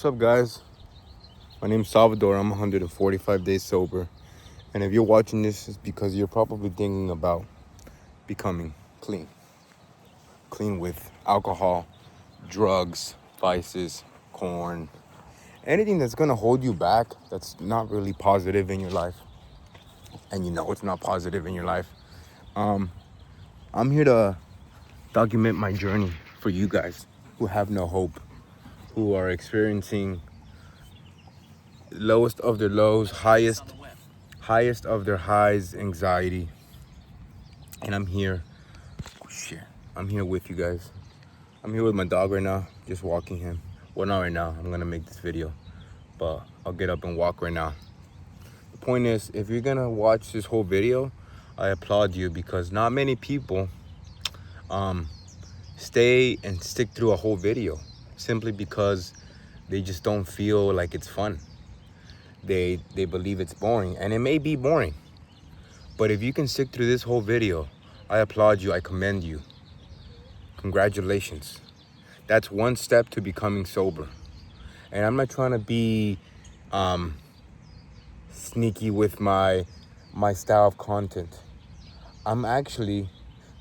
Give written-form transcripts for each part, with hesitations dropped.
What's up, guys? My name's Salvador. I'm 145 days sober. And if you're watching this, it's because you're probably thinking about becoming clean. Clean with alcohol, drugs, vices, corn, anything that's going to hold you back that's not really positive in your life. And you know it's not positive in your life. I'm here to document my journey for you guys who have no hope, who are experiencing lowest of their lows, highest of their highs, anxiety. And I'm here. Oh shit. I'm here with you guys. I'm here with my dog right now, just walking him. Well, not right now. I'm gonna make this video, but I'll get up and walk right now. The point is, if you're gonna watch this whole video, I applaud you because not many people stay and stick through a whole video simply because they just don't feel like it's fun. They believe it's boring, and it may be boring. But if you can stick through this whole video, I applaud you, I commend you. Congratulations. That's one step to becoming sober. And I'm not trying to be sneaky with my style of content. I'm actually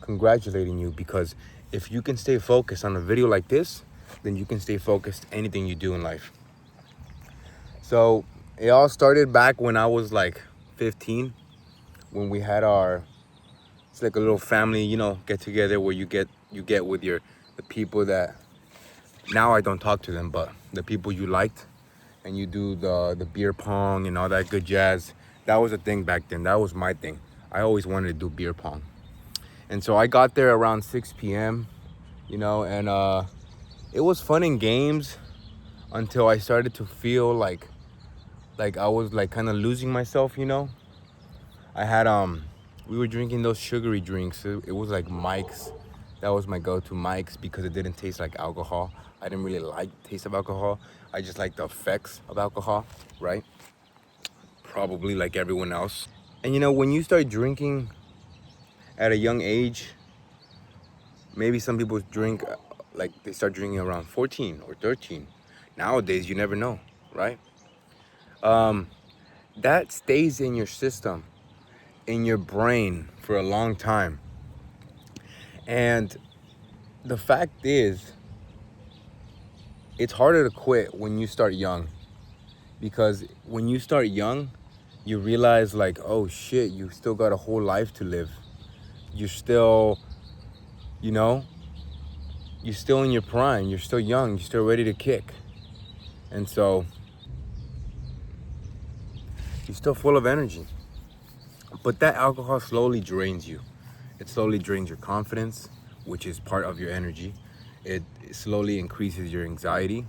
congratulating you because if you can stay focused on a video like this, then you can stay focused anything you do in life. So it all started back when I was like 15, when we had it's like a little family, get together where you get with the people that now I don't talk to them, but the people you liked, and you do the beer pong and all that good jazz. That was a thing back then. That was my thing. I always wanted to do beer pong. And so I got there around 6 p.m., and it was fun in games until I started to feel like I was like kind of losing myself, I had we were drinking those sugary drinks. It was like Mike's. That was my go-to, Mike's, because it didn't taste like alcohol. I didn't really like the taste of alcohol. I just like the effects of alcohol, right? Probably like everyone else. And when you start drinking at a young age, maybe some people drink like they start drinking around 14 or 13. Nowadays, you never know, right? That stays in your system, in your brain for a long time. And the fact is, it's harder to quit when you start young, because when you start young, you realize like, oh shit, you still got a whole life to live. You're still, you're still in your prime. You're still young. You're still ready to kick. And so you're still full of energy. But that alcohol slowly drains you. It slowly drains your confidence, which is part of your energy. It slowly increases your anxiety,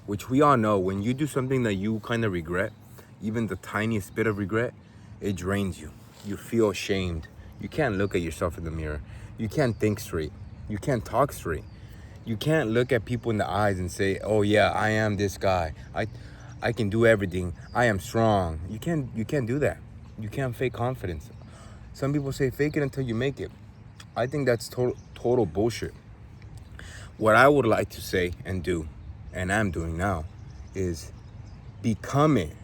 which we all know when you do something that you kind of regret, even the tiniest bit of regret, it drains you. You feel ashamed. You can't look at yourself in the mirror. You can't think straight. You can't talk straight. You can't look at people in the eyes and say, oh yeah, I am this guy. I can do everything. I am strong. You can't do that. You can't fake confidence. Some people say fake it until you make it. I think that's total bullshit. What I would like to say and do, and I'm doing now, is become it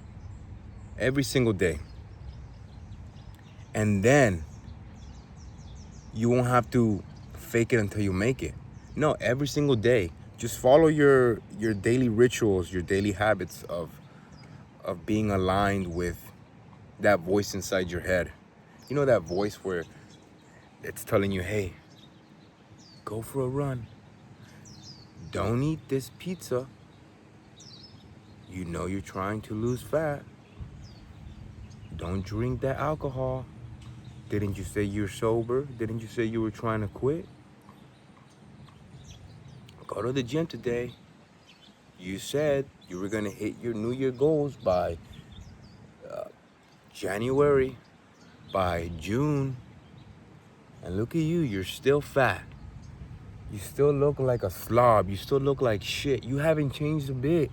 every single day. And then you won't have to fake it until you make it. No, every single day, just follow your daily rituals, your daily habits of being aligned with that voice inside your head. You know that voice where it's telling you, hey, go for a run. Don't eat this pizza. You know you're trying to lose fat. Don't drink that alcohol. Didn't you say you're sober? Didn't you say you were trying to quit? Go to the gym today. You said you were gonna hit your New Year goals by January, by June. And look at you, you're still fat. You still look like a slob. You still look like shit. You haven't changed a bit.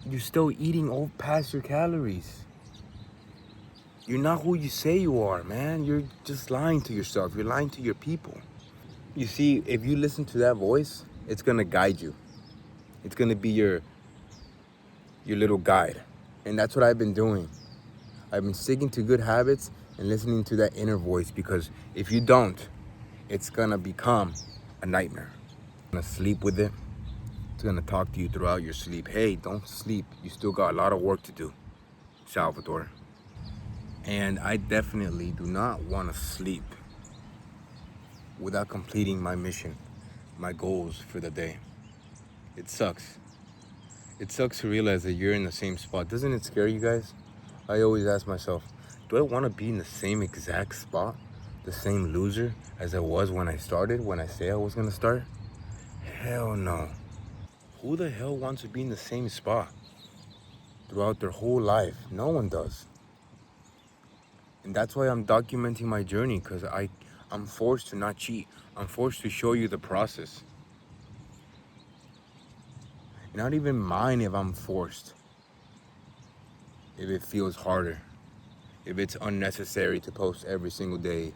You're still eating past your calories. You're not who you say you are, man. You're just lying to yourself. You're lying to your people. You see, if you listen to that voice, it's gonna guide you. It's gonna be your your little guide. And that's what I've been doing. I've been sticking to good habits and listening to that inner voice, because if you don't, it's gonna become a nightmare. You're gonna sleep with it. It's gonna talk to you throughout your sleep. Hey, don't sleep. You still got a lot of work to do, Salvador. And I definitely do not want to sleep without completing my mission, my goals for the day. It sucks. It sucks to realize that you're in the same spot. Doesn't it scare you guys? I always ask myself, do I want to be in the same exact spot, the same loser as I was when I started, when I say I was going to start? Hell no. Who the hell wants to be in the same spot throughout their whole life? No one does. And that's why I'm documenting my journey, because I'm forced to not cheat. I'm forced to show you the process. And I don't even mind if I'm forced, if it feels harder, if it's unnecessary to post every single day.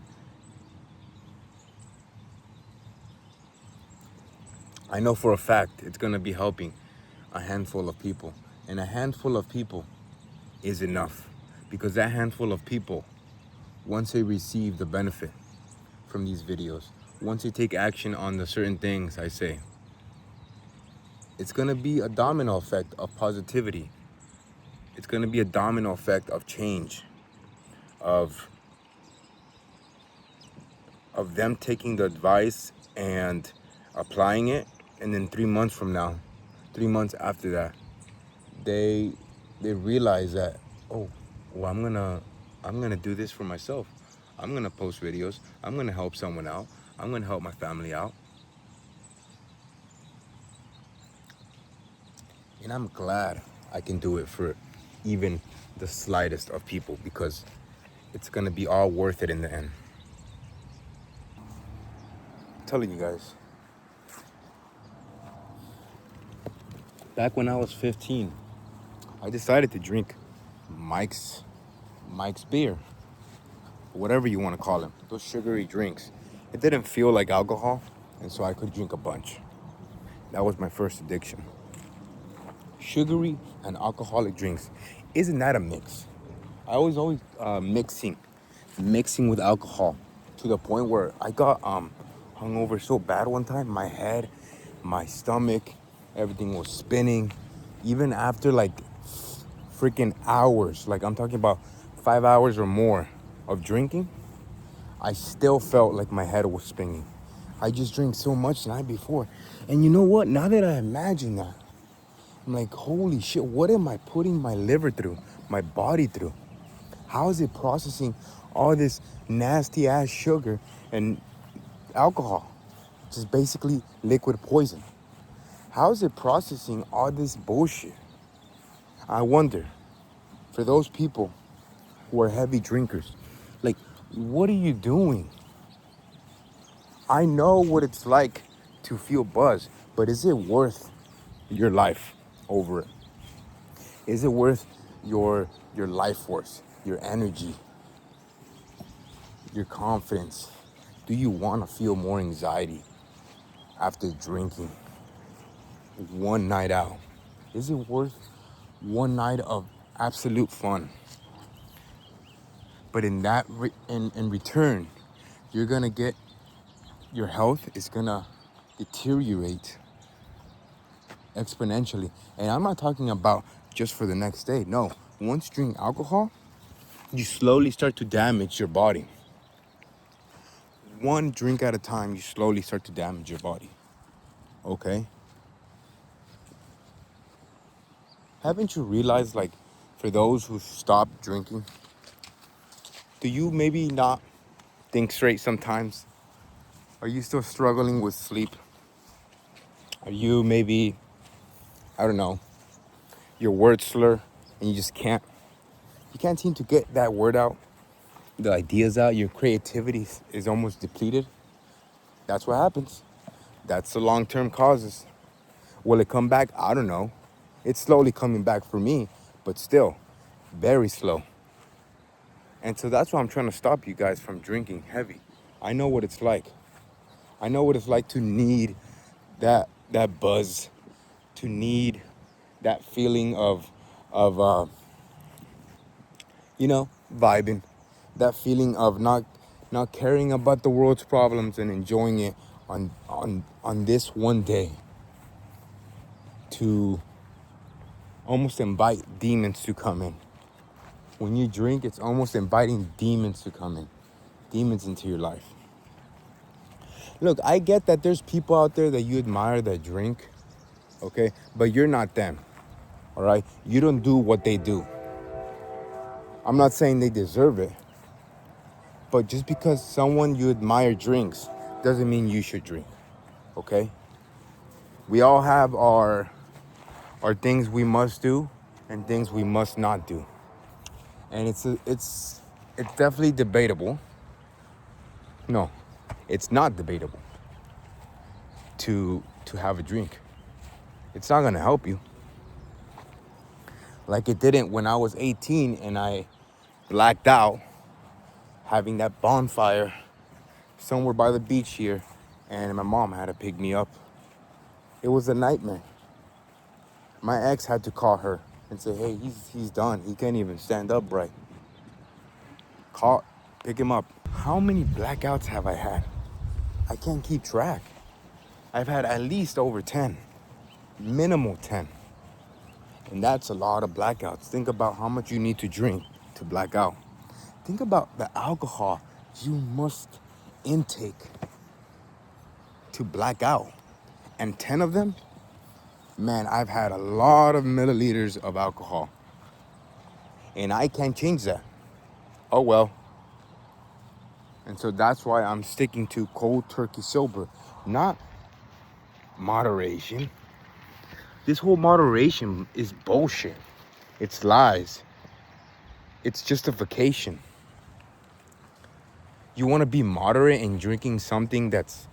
I know for a fact it's gonna be helping a handful of people. And a handful of people is enough, because that handful of people, once they receive the benefit from these videos, once they take action on the certain things I say, it's gonna be a domino effect of positivity. It's gonna be a domino effect of change, of them taking the advice and applying it, and then 3 months from now, 3 months after that, they realize that, oh, well, I'm gonna do this for myself. I'm gonna post videos. I'm gonna help someone out. I'm gonna help my family out. And I'm glad I can do it for even the slightest of people, because it's gonna be all worth it in the end. I'm telling you guys, back when I was 15, I decided to drink Mike's beer, whatever you want to call them, those sugary drinks. It didn't feel like alcohol, and so I could drink a bunch. That was my first addiction. Sugary and alcoholic drinks. Isn't that a mix? I was always mixing with alcohol, to the point where I got hungover so bad one time. My head, my stomach, everything was spinning. Even after like freaking hours, like I'm talking about 5 hours or more of drinking, I still felt like my head was spinning. I just drank so much the night before. And you know what? Now that I imagine that, I'm like, holy shit, what am I putting my liver through, my body through? How is it processing all this nasty ass sugar and alcohol? Just basically liquid poison. How is it processing all this bullshit? I wonder, for those people who are heavy drinkers, like, what are you doing? I know what it's like to feel buzzed, but is it worth your life over it? Is it worth your life force, your energy, your confidence? Do you want to feel more anxiety after drinking one night out? Is it worth one night of absolute fun? But in that in return, you're gonna get, your health is gonna deteriorate exponentially. And I'm not talking about just for the next day. No, once you drink alcohol, you slowly start to damage your body. One drink at a time, you slowly start to damage your body. Okay? Haven't you realized, like, for those who stop drinking, do you maybe not think straight sometimes? Are you still struggling with sleep? Are you maybe, I don't know, your words slur and you just can't seem to get that word out, the ideas out, your creativity is almost depleted? That's what happens. That's the long-term causes. Will it come back? I don't know. It's slowly coming back for me, but still, very slow. And so that's why I'm trying to stop you guys from drinking heavy. I know what it's like. I know what it's like to need that buzz, to need that feeling of vibing, that feeling of not caring about the world's problems and enjoying it on this one day, to almost invite demons to come in. When you drink, it's almost inviting demons to come in, demons into your life. Look, I get that there's people out there that you admire that drink, okay? But you're not them, all right? You don't do what they do. I'm not saying they deserve it, but just because someone you admire drinks doesn't mean you should drink, okay? We all have our things we must do and things we must not do. And it's definitely debatable. No, it's not debatable to have a drink. It's not gonna help you. Like it didn't when I was 18 and I blacked out having that bonfire somewhere by the beach here, and my mom had to pick me up. It was a nightmare. My ex had to call her and say, hey, he's done. He can't even stand up right. Pick him up. How many blackouts have I had? I can't keep track. I've had at least over 10, minimal 10. And that's a lot of blackouts. Think about how much you need to drink to black out. Think about the alcohol you must intake to black out. And 10 of them, man, I've had a lot of milliliters of alcohol. And I can't change that. Oh well. And so that's why I'm sticking to cold turkey sober, not moderation. This whole moderation is bullshit. It's lies. It's justification. You want to be moderate in drinking something that's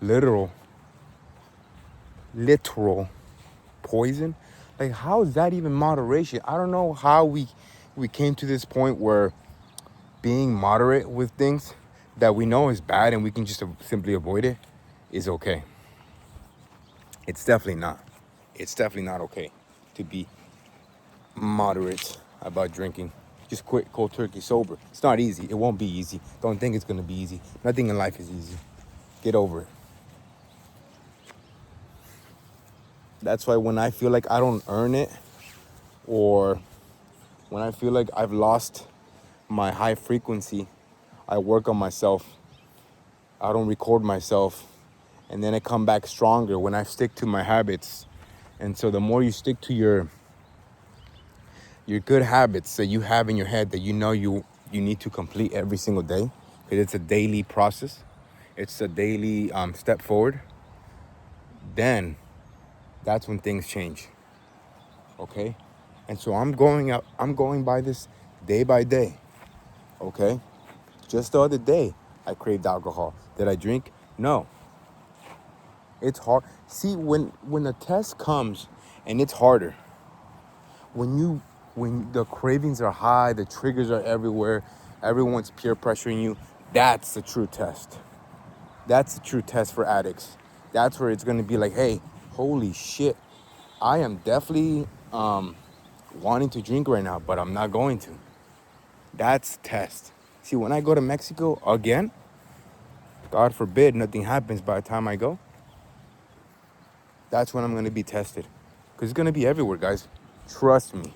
literal poison? Like, how is that even moderation? I don't know how we came to this point where being moderate with things that we know is bad and we can just simply avoid it is okay. It's definitely not. It's definitely not okay to be moderate about drinking. Just quit cold turkey sober. It's not easy. It won't be easy. Don't think it's going to be easy. Nothing in life is easy. Get over it. That's why when I feel like I don't earn it, or when I feel like I've lost my high frequency, I work on myself. I don't record myself. And then I come back stronger when I stick to my habits. And so the more you stick to your good habits that you have in your head that you know you need to complete every single day, because it's a daily process, it's a daily step forward, then that's when things change. Okay? And so I'm going by this day by day. Okay? Just the other day I craved alcohol. Did I drink? No. It's hard. See, when the test comes and it's harder, when the cravings are high, the triggers are everywhere, everyone's peer pressuring you, that's the true test. That's the true test for addicts. That's where it's going to be like, hey, holy shit, I am definitely wanting to drink right now, but I'm not going to. That's the test. See, when I go to Mexico again, God forbid nothing happens by the time I go, that's when I'm going to be tested. Because it's going to be everywhere, guys. Trust me.